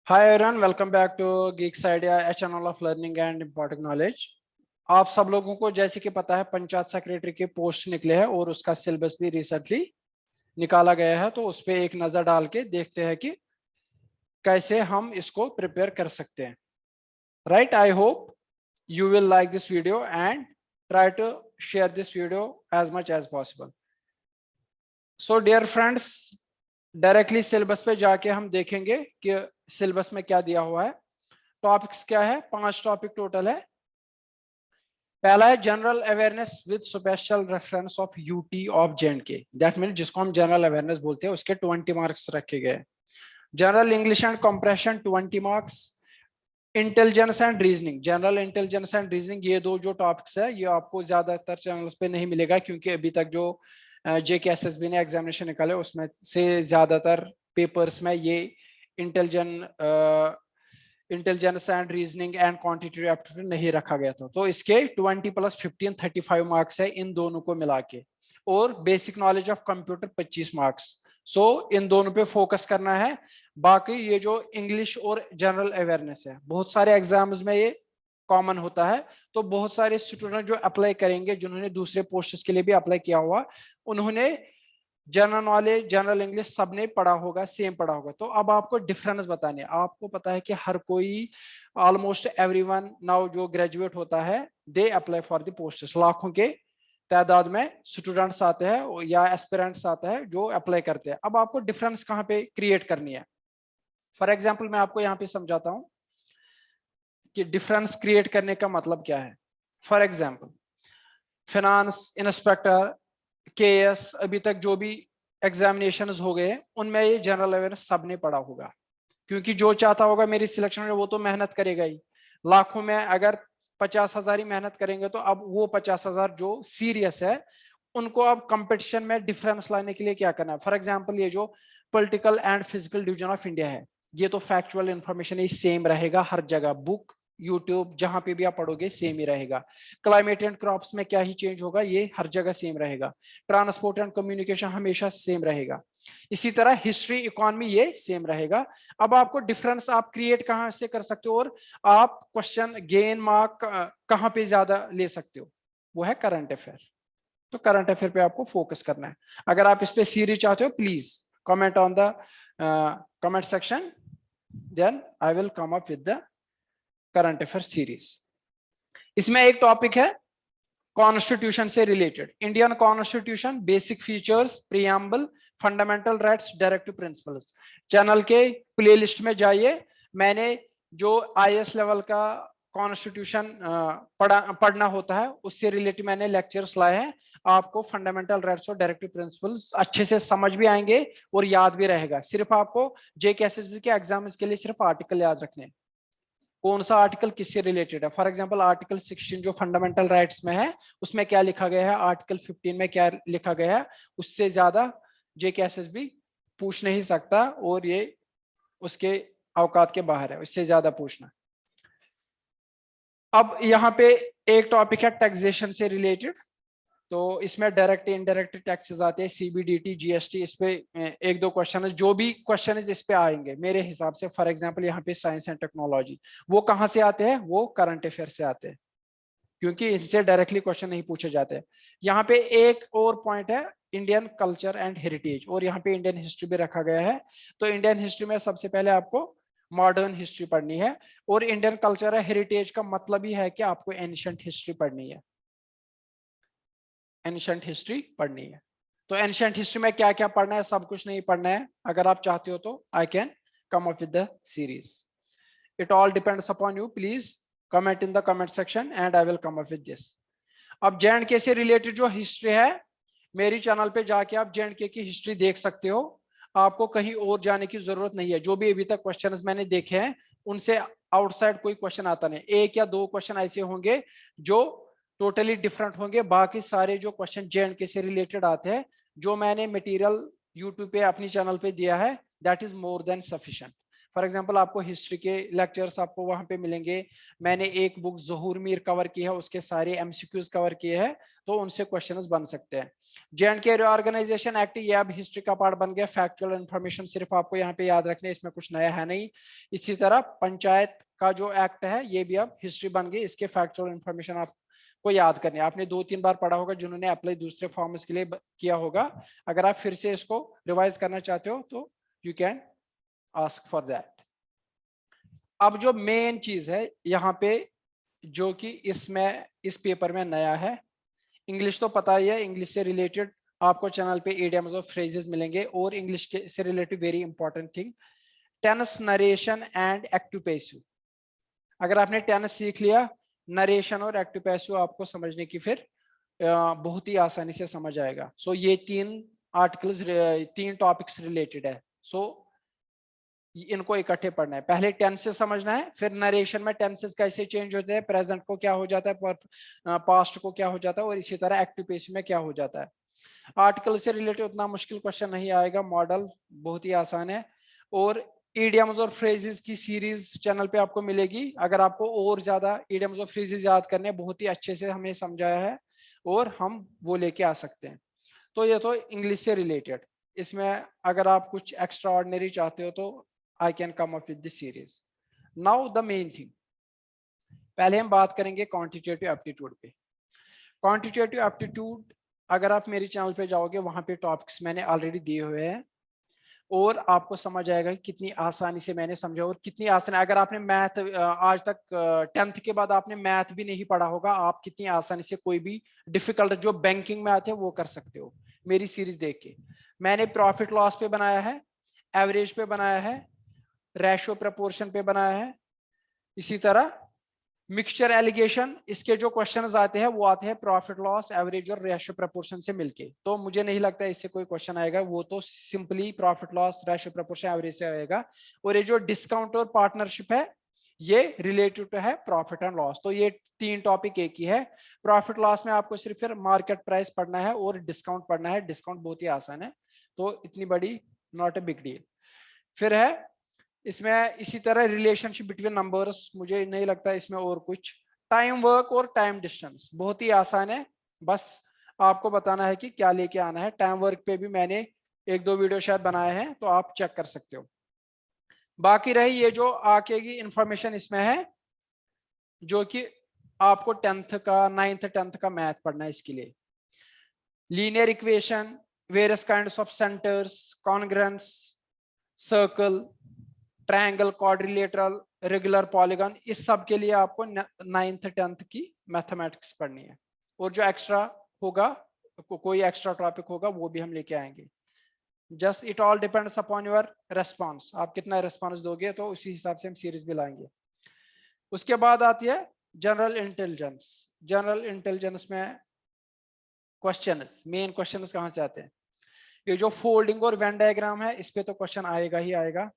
Hi everyone, welcome back to Geeks Idea, a channel of learning and important knowledge. आप सब लोगों को जैसे कि पता है पंचायत सेक्रेटरी के पोस्ट निकले हैं और उसका सिलेबस भी रिसेंटली निकाला गया है, तो उस पर एक नजर डाल के देखते हैं कि कैसे हम इसको प्रिपेयर कर सकते हैं. Right, I hope you will like this video and try to share this video as much as possible. So dear friends, directly syllabus पे जाके हम देखेंगे कि सिलेबस में क्या दिया हुआ है. टॉपिक्स क्या है? 5 टॉपिक टोटल है. पहला है general awareness with special reference of UT of J and K. That mean जिसको हम जनरल अवेयरनेस बोलते हैं, उसके 20 मार्क्स रखे गए. General English and compression 20 marks. Intelligence and reasoning, general intelligence and reasoning, ये दो जो टॉपिक्स है ये आपको ज्यादातर चैनल्स पे नहीं मिलेगा, क्योंकि अभी तक जो JKSSB ने एग्जामिनेशन निकाले उसमें से ज्यादातर पेपर्स में ये intelligence and reasoning and quantitative aptitude नहीं रखा गया था. तो इसके 20 + 15 35 मार्क्स है इन दोनों को मिला के, और basic knowledge of computer 25 marks. So इन दोनों पे फोकस करना है. बाकी ये जो इंग्लिश और जनरल अवेयरनेस है, बहुत सारे एग्जाम्स में ये कॉमन होता है, तो बहुत सारे स्टूडेंट जो अप्लाई करेंगे, जिन्होंने दूसरे पोस्ट्स के लिए भी अप्लाई किया हुआ, उन्होंने जनरल नॉलेज, जनरल इंग्लिश सबने पढ़ा होगा, सेम पढ़ा होगा. तो अब आपको डिफरेंस बताने. आपको पता है कि हर कोई, ऑलमोस्ट एवरीवन नाउ जो ग्रेजुएट होता है, they apply for the posts. लाखों के तादाद में स्टूडेंट्स आते हैं या एस्पिरेंट्स आते हैं जो अप्लाई करते हैं. अब आपको डिफरेंस कहाँ पे क्रिएट करनी है. फॉर एग्जाम्पल मैं आपको यहाँ पे समझाता हूँ कि डिफरेंस क्रिएट करने का मतलब क्या है. For example finance inspector, KS, अभी तक जो भी एग्जामिनेशंस हो गए उनमें ये जनरल अवेयरनेस सबने पढ़ा होगा, क्योंकि जो चाहता होगा मेरी सिलेक्शन में वो तो मेहनत करेगा ही. लाखों में अगर 50,000 ही मेहनत करेंगे, तो अब वो 50,000 जो सीरियस है उनको अब कंपटीशन में डिफरेंस लाने के लिए क्या करना है. फॉर एग्जाम्पल ये जो political and physical division of India है, ये तो फैक्चुअल इंफॉर्मेशन ही सेम रहेगा हर जगह, बुक, यूट्यूब, जहां पे भी आप पढ़ोगे सेम ही रहेगा. क्लाइमेट एंड क्रॉप्स में क्या ही चेंज होगा, ये हर जगह सेम रहेगा. ट्रांसपोर्ट एंड कम्युनिकेशन हमेशा सेम रहेगा. इसी तरह हिस्ट्री, इकोनॉमी, ये सेम रहेगा. अब आपको डिफरेंस आप क्रिएट कहां से कर सकते हो, और आप क्वेश्चन गेन मार्क कहां पे ज्यादा ले सकते हो, वो है करंट अफेयर. तो करंट अफेयर पे आपको फोकस करना है. अगर आप इस पे सीरीज चाहते हो, please comment on the comment section, then I will come up with the current affair series. इसमें एक टॉपिक है कॉन्स्टिट्यूशन से related, Indian constitution, basic features, preamble, fundamental rights, directive principles. Channel के प्लेलिस्ट में जाइए, मैंने जो IAS लेवल का कॉन्स्टिट्यूशन पढ़ना होता है उससे रिलेटेड मैंने लेक्चर्स लाए हैं. आपको फंडामेंटल राइट्स और डायरेक्टिव प्रिंसिपल्स अच्छे से समझ भी आएंगे और याद भी रहेगा. सिर्फ आपको JKSSB के एग्जाम्स के लिए सिर्फ आर्टिकल याद रखने हैं, कौन सा आर्टिकल किससे रिलेटेड है. फॉर एग्जांपल आर्टिकल 16 जो फंडामेंटल राइट्स में है, उसमें क्या लिखा गया है, आर्टिकल 15 में क्या लिखा गया है, उससे ज्यादा JKSSB पूछ नहीं सकता, और ये उसके औकात के बाहर है उससे ज्यादा पूछना. अब यहाँ पे एक टॉपिक है टैक्सेशन से रिलेटेड. तो इसमें डायरेक्ट इनडायरेक्ट टैक्सेस आते हैं, CBDT, GST. इस पे एक दो क्वेश्चन है, जो भी क्वेश्चन है इस पे आएंगे मेरे हिसाब से. फॉर एग्जांपल यहाँ पे साइंस एंड टेक्नोलॉजी, वो कहाँ से आते हैं, वो करंट अफेयर से आते हैं, क्योंकि इनसे डायरेक्टली क्वेश्चन नहीं पूछे जाते. यहाँ पे एक और पॉइंट है इंडियन कल्चर एंड हेरिटेज, और यहाँ पे इंडियन हिस्ट्री भी रखा गया है. तो इंडियन हिस्ट्री में सबसे पहले आपको मॉडर्न हिस्ट्री पढ़नी है, और इंडियन कल्चर एंड हेरिटेज का मतलब ही है कि आपको एंशिएंट हिस्ट्री पढ़नी है. एंशिएंट हिस्ट्री पढ़नी है. तो एंशिएंट हिस्ट्री में क्या क्या पढ़ना है, सब कुछ नहीं पढ़ना है. अगर आप चाहते हो तो I can come up with the series. It all depends upon you. Please comment in the comment section and I will come up with this. अब जे-एंड-के से रिलेटेड जो हिस्ट्री है, मेरी चैनल पे जाके आप जे-एंड-के की हिस्ट्री देख सकते हो. आपको कहीं और जाने की जरूरत नहीं है. जो भी अभी तक क्वेश्चंस मैंने देखे हैं उनसे आउटसाइड कोई क्वेश्चन आता नहीं. एक या दो क्वेश्चन ऐसे होंगे जो टोटली डिफरेंट होंगे. बाकी सारे जो क्वेश्चन जे-एंड-के से रिलेटेड आते हैं, जो मैंने मटेरियल यूट्यूब पे अपनी चैनल पे दिया है, that is more than sufficient. For example आपको हिस्ट्री के लेक्चर्स आपको वहां पे मिलेंगे। मैंने एक बुक ज़हूर मीर कवर की है, उसके सारे एमसीक्यूज कवर किए हैं, तो उनसे क्वेश्चंस बन सकते हैं। जे&के रीऑर्गेनाइजेशन एक्ट, ये अब हिस्ट्री का पार्ट बन गया। फैक्चुअल इन्फॉर्मेशन सिर्फ आपको यहाँ पे याद रखने, इसमें कुछ नया है नहीं। इसी तरह पंचायत का जो एक्ट है ये भी अब हिस्ट्री बन गई, इसके फैक्चुअल इन्फॉर्मेशन आप को याद करनी है। आपने 2-3 बार पढ़ा होगा जिन्होंने अप्लाई दूसरे फॉर्म्स के लिए किया होगा। अगर आप फिर से इसको रिवाइज करना चाहते हो तो you can ask for that. अब जो मेन चीज है यहाँ पे, जो कि इसमें इस पेपर में नया है, इंग्लिश तो पता ही है, इंग्लिश से रिलेटेड आपको चैनल पे इडियम्स और फ्रेजेस मिलेंगे। और इंग्लिश के से related very important thing, tense, narration and active passive. अगर आपने टेंस सीख लिया, नरेशन और एक्टिव पैसिव आपको समझने की फिर बहुत ही आसानी से समझ आएगा। सो ये 3 आर्टिकल्स, 3 टॉपिक्स रिलेटेड है। सो इनको इकट्ठे पढ़ना है। पहले टेंसेस समझना है, फिर नरेशन में टेंसेस कैसे चेंज होते हैं, प्रेजेंट को क्या हो जाता है, पास्ट को क्या हो जाता है, और इसी तरह एक्टिव पैसिव में क्या हो जाता है। आर्टिकल से रिलेटेड उतना मुश्किल क्वेश्चन नहीं आएगा, मॉडल बहुत ही आसान है। और इडियम्स और फ्रेजेस की सीरीज चैनल पे आपको मिलेगी। अगर आपको और ज्यादा इडियम्स और फ्रेजेस याद करने, बहुत ही अच्छे से हमें समझाया है और हम वो लेके आ सकते हैं। तो ये तो इंग्लिश से रिलेटेड। इसमें अगर आप कुछ एक्स्ट्रा ऑर्डिनरी चाहते हो तो I can come up with this series. Now the main thing, पहले हम बात करेंगे क्वांटिटेटिव एप्टीट्यूड पे। क्वांटिटेटिव एप्टीट्यूड, अगर आप मेरे चैनल पे जाओगे, वहां पे टॉपिक्स मैंने ऑलरेडी दिए हुए हैं और आपको समझ आएगा कि कितनी आसानी से मैंने समझा और कितनी आसान। अगर आपने मैथ आज तक 10th के बाद आपने मैथ भी नहीं पढ़ा होगा, आप कितनी आसानी से कोई भी डिफिकल्ट जो बैंकिंग में आते हैं वो कर सकते हो मेरी सीरीज देख के। मैंने प्रॉफिट लॉस पे बनाया है, एवरेज पे बनाया है, रेशो प्रपोर्शन पे बनाया है, इसी तरह मिक्सचर एलिगेशन, इसके जो क्वेश्चंस आते हैं वो आते हैं प्रॉफिट लॉस, एवरेज और रेशियो प्रपोर्शन से मिलके। तो मुझे नहीं लगता इससे कोई क्वेश्चन आएगा, वो तो simply profit loss, ratio proportion, average से आएगा। और ये जो डिस्काउंट और पार्टनरशिप है ये रिलेटेड है प्रॉफिट एंड लॉस। तो ये 3 टॉपिक एक ही है। प्रॉफिट लॉस में आपको सिर्फ फिर मार्केट प्राइस पढ़ना है और डिस्काउंट पढ़ना है। डिस्काउंट बहुत ही आसान है, तो इतनी बड़ी नॉट ए बिग डील। फिर है इसमें इसी तरह रिलेशनशिप बिटवीन नंबर्स, मुझे नहीं लगता इसमें और कुछ। टाइम वर्क और टाइम डिस्टेंस बहुत ही आसान है, बस आपको बताना है कि क्या लेके आना है। टाइम वर्क पे भी मैंने 1-2 वीडियो शायद बनाए हैं, तो आप चेक कर सकते हो। बाकी रही ये जो आगे की इंफॉर्मेशन इसमें है, जो कि आपको 10th का 9th 10th का मैथ पढ़ना है। इसके लिए linear equation, various kinds of centres, congruence, circle, triangle, quadrilateral, regular polygon, इस सब के लिए आपको 9th 10th की मैथमेटिक्स पढ़नी है। और जो एक्स्ट्रा होगा, कोई एक्स्ट्रा टॉपिक होगा, वो भी हम लेके आएंगे। Just it all depends upon your response, आप कितना रेस्पॉन्स दोगे तो उसी हिसाब से हम सीरीज भी लाएंगे। उसके बाद आती है जनरल इंटेलिजेंस। जनरल इंटेलिजेंस में क्वेश्चंस, मेन क्वेश्चंस कहाँ से आते हैं? ये जो फोल्डिंग और वेन डायग्राम है, इस पे तो क्वेश्चन आएगा ही आएगा।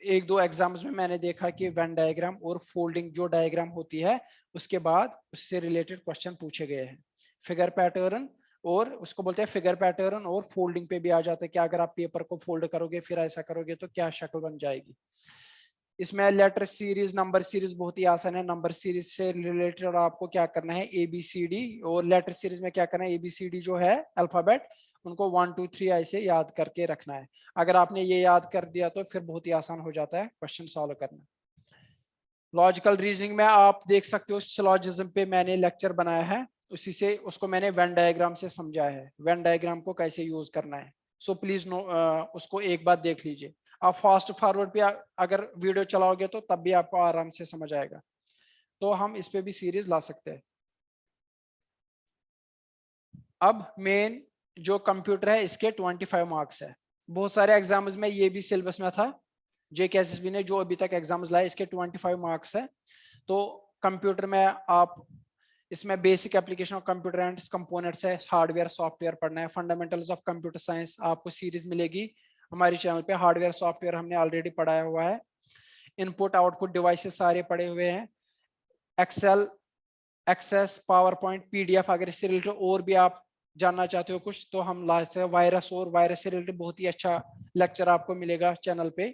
1-2 एग्जाम्स में मैंने देखा कि वेन डायग्राम और फोल्डिंग जो डायग्राम होती है, उसके बाद उससे रिलेटेड क्वेश्चन पूछे गए हैं। फिगर पैटर्न, और उसको बोलते हैं फिगर पैटर्न, और फोल्डिंग पे भी आ जाता है कि अगर आप पेपर को फोल्ड करोगे फिर ऐसा करोगे तो क्या शक्ल बन जाएगी। इसमें लेटर सीरीज, नंबर सीरीज बहुत ही आसान है। नंबर सीरीज से रिलेटेड आपको क्या करना है, ABCD, और लेटर सीरीज में क्या करना है, ABCD जो है अल्फाबेट, उनको 1 2 3 ऐसे याद करके रखना है। अगर आपने ये याद कर दिया तो फिर बहुत ही आसान हो जाता है क्वेश्चन सॉल्व करना। लॉजिकल रीजनिंग में आप देख सकते हो, सिलॉजिज्म पे मैंने लेक्चर बनाया है, उसी से उसको मैंने वेन डायग्राम से समझाया है, वेन डायग्राम को कैसे यूज करना है। सो प्लीज उसको एक बार देख लीजिए। आप फास्ट फॉरवर्ड पे अगर वीडियो चलाओगे तो तब भी आपको आराम से समझ आएगा। तो हम इस पे भी सीरीज ला सकते हैं। अब मेन जो कंप्यूटर है, इसके 25 मार्क्स है। बहुत सारे एग्जाम्स में ये भी सिलेबस में था, JKSSB ने जो अभी तक एग्जाम्स लाए, इसके 25 मार्क्स है। तो कंप्यूटर में आप इसमें basic application of computer and components है, हार्डवेयर सॉफ्टवेयर पढ़ना है। फंडामेंटल्स ऑफ कंप्यूटर साइंस आपको सीरीज मिलेगी हमारे चैनल पे। हार्डवेयर सॉफ्टवेयर हमने ऑलरेडी पढ़ाया हुआ है। इनपुट आउटपुट डिवाइसेस सारे पढ़े हुए हैं। Excel, access, power point, PDF, अगर इससे रिलेटेड और भी आप जानना चाहते हो कुछ तो हम लाते हैं। वायरस और वायरस से रिलेटेड बहुत ही अच्छा लेक्चर आपको मिलेगा चैनल पे।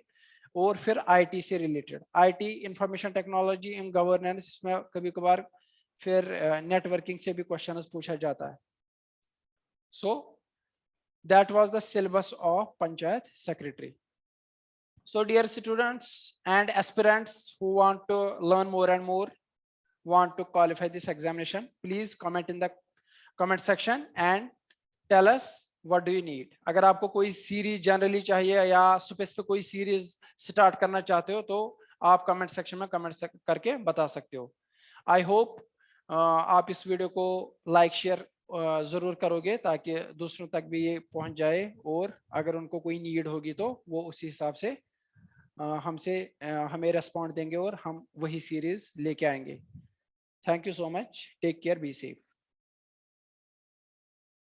और फिर आईटी से related, IT information technology in governance, इसमें कभी कभार फिर नेटवर्किंग से भी क्वेश्चन पूछा जाता है. So that was the syllabus of panchayat secretary. So dear students and aspirants who want to learn more and more, want to qualify this examination, please comment in the comment section and tell us what do you need. अगर आपको कोई series generally चाहिए या specific कोई series start करना चाहते हो तो आप कमेंट सेक्शन में कमेंट करके बता सकते हो. आई होप आप इस वीडियो को लाइक शेयर जरूर करोगे ताकि दूसरों तक भी ये पहुंच जाए, और अगर उनको कोई नीड होगी तो वो उसी हिसाब से हमसे हमें रेस्पॉन्ड देंगे और हम वही सीरीज लेके आएंगे. Thank you so much. Take care, be safe.